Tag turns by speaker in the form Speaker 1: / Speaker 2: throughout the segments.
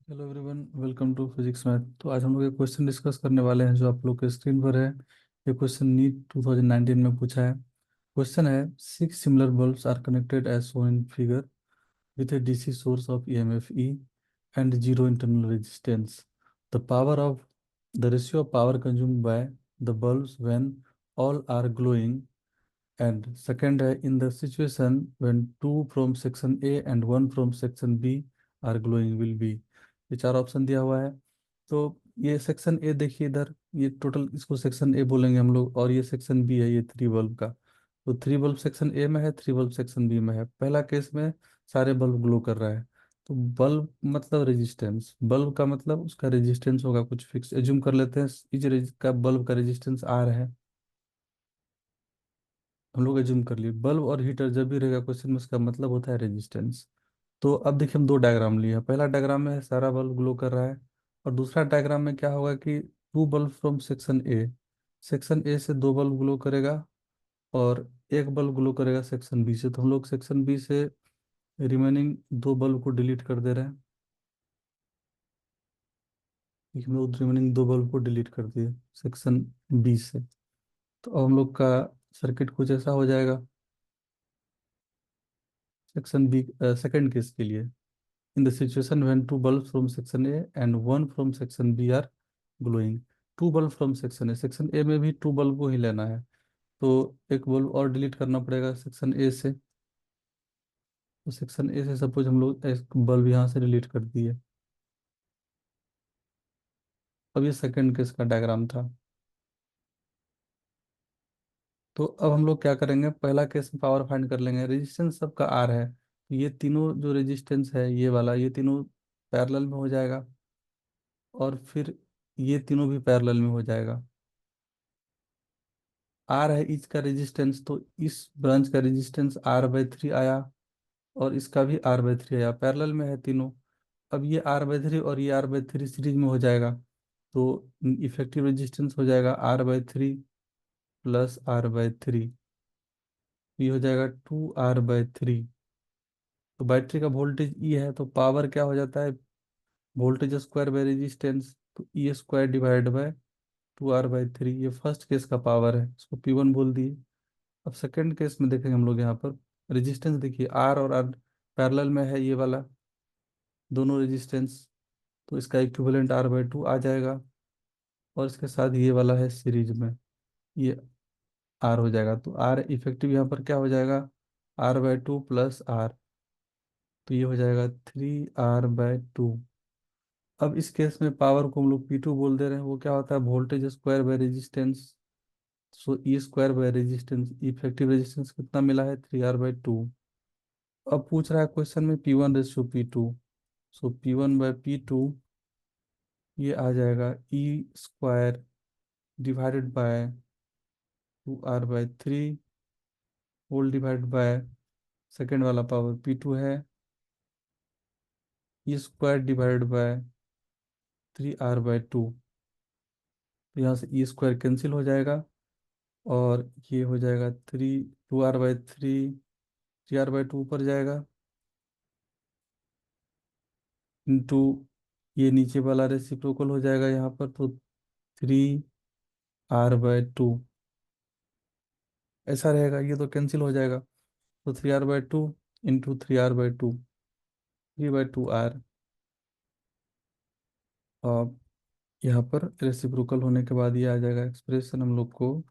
Speaker 1: Hello everyone, welcome to physics math. तो आज हम लोग एक क्वेश्चन डिस्कस करने वाले हैं जो आप लोग के स्क्रीन पर है। ये क्वेश्चन नीट 2019 में पूछा है। क्वेश्चन है, six similar bulbs are connected as shown in figure with a DC source of EMF E and zero internal resistance. The power of the ratio of power consumed by the bulbs when all are glowing. And second है, in the situation when two from section A and one from section B are glowing will be। ये चार option दिया हुआ है। तो ये section A देखिए इधर, ये टोटल इसको सेक्शन ए बोलेंगे हम लोग, और ये सेक्शन बी है, ये थ्री बल्ब का। तो थ्री बल्ब सेक्शन ए में है, थ्री बल्ब सेक्शन बी में है। पहला केस में सारे बल्ब ग्लो कर रहा है। तो बल्ब मतलब रेजिस्टेंस, बल्ब का मतलब उसका रेजिस्टेंस होगा कुछ फिक्स। एज्यूम कर लेते हैं इस का बल्ब का रेजिस्टेंस आर है। हम लोग एज्यूम कर लिए, बल्ब और हीटर जब भी रहेगा क्वेश्चन में उसका मतलब होता है रेजिस्टेंस। तो अब देखिए हम दो डायग्राम लिए हैं। पहला डायग्राम में सारा बल्ब ग्लो कर रहा है, और दूसरा डायग्राम में क्या होगा कि two bulb from section A, section A से दो बल्ब ग्लो करेगा और एक बल्ब ग्लो करेगा सेक्शन बी से। तो हम लोग सेक्शन बी से रिमेनिंग दो बल्ब को डिलीट कर दे रहे हैं। देखिए, हम लोग रिमेनिंग दो बल्ब को डिलीट कर दिए सेक्शन बी से। तो अब हम लोग का सर्किट कुछ ऐसा हो जाएगा सेक्शन बी, सेकंड केस के लिए। In the situation when two bulbs from section A and one from section B are glowing, two bulb from section A, section A में भी टू बल्ब को ही लेना है। तो एक बल्ब और डिलीट करना पड़ेगा सेक्शन ए से। तो सेक्शन ए से सपोज हम लोग एक बल्ब यहाँ से डिलीट कर दिए। अब ये सेकंड केस का डायग्राम था। तो अब हम लोग क्या करेंगे, पहला केस में पावर फाइंड कर लेंगे। रेजिस्टेंस सबका आर है, तो ये तीनों जो रेजिस्टेंस है ये वाला, ये तीनों पैरेलल में हो जाएगा, और फिर ये तीनों भी पैरेलल में हो जाएगा। आर है ईच का रेजिस्टेंस, तो इस ब्रांच का रेजिस्टेंस R/3 आया, और इसका भी R/3 आया, पैरेलल में है तीनों। अब ये R/3 और ये R/3 सीरीज में हो जाएगा। तो इफेक्टिव रेजिस्टेंस हो जाएगा R/3 प्लस R/3। ये हो जाएगा 2R/3। तो बैटरी का वोल्टेज ई है, तो पावर क्या हो जाता है, वोल्टेज स्क्वायर बाय रेजिस्टेंस, तो E square divide by 2R/3। ये फर्स्ट केस का पावर है, इसको P1 बोल दिए। अब सेकंड केस में देखेंगे हम लोग यहाँ पर। रेजिस्टेंस देखिए, आर और आर पैरेलल में है, ये वाला दोनों रेजिस्टेंस। तो इसका इक्विवेलेंट R/2 आ जाएगा, और इसके साथ ये वाला है सीरीज में, ये आर हो जाएगा। तो आर इफेक्टिव यहाँ पर क्या हो जाएगा, R/2 प्लस आर। तो ये हो जाएगा 3R/2। अब इस केस में पावर को हम लोग P2 बोल दे रहे हैं। वो क्या होता है, voltage square by resistance. So E square by resistance, effective resistance कितना मिला है, 3R/2। अब पूछ रहा है क्वेश्चन में P1/P2। सो P1/P2 ये आ जाएगा E² divided by 2R/3 whole divide by second वाला पावर P2 है, E² डिवाइडेड बाय 3R/2। तो यहाँ से E² कैंसिल हो जाएगा, और ये हो जाएगा 2R/3, 3R/2 ऊपर जाएगा, इंटू ये नीचे वाला रेसिप्रोकल हो जाएगा यहाँ पर, तो 3R/2 ऐसा रहेगा। ये तो कैंसिल हो जाएगा, तो 3R/2 इंटू 3R/2, 3/2R। और यहाँ पर रेसिप्रोकल होने के बाद ये आ जाएगा एक्सप्रेशन हम लोग को,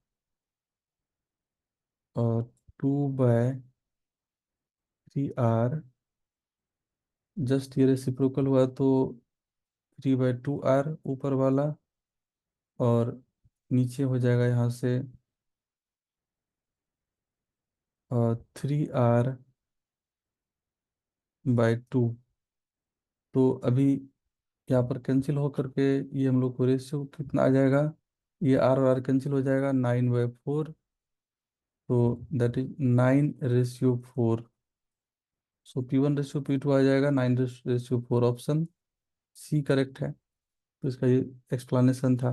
Speaker 1: और 2/3R। जस्ट ये रेसिप्रोकल हुआ तो 3/2R ऊपर वाला, और नीचे हो जाएगा यहाँ से 3R/2। तो अभी यहाँ पर कैंसिल हो करके ये हम लोग को रेशियो कितना आ जाएगा, ये आर और आर कैंसिल हो जाएगा, 9/4। तो दैट इज 9/4। सो P1/P2 आ जाएगा 9/4। ऑप्शन सी करेक्ट है। तो इसका ये एक्सप्लेनेशन था।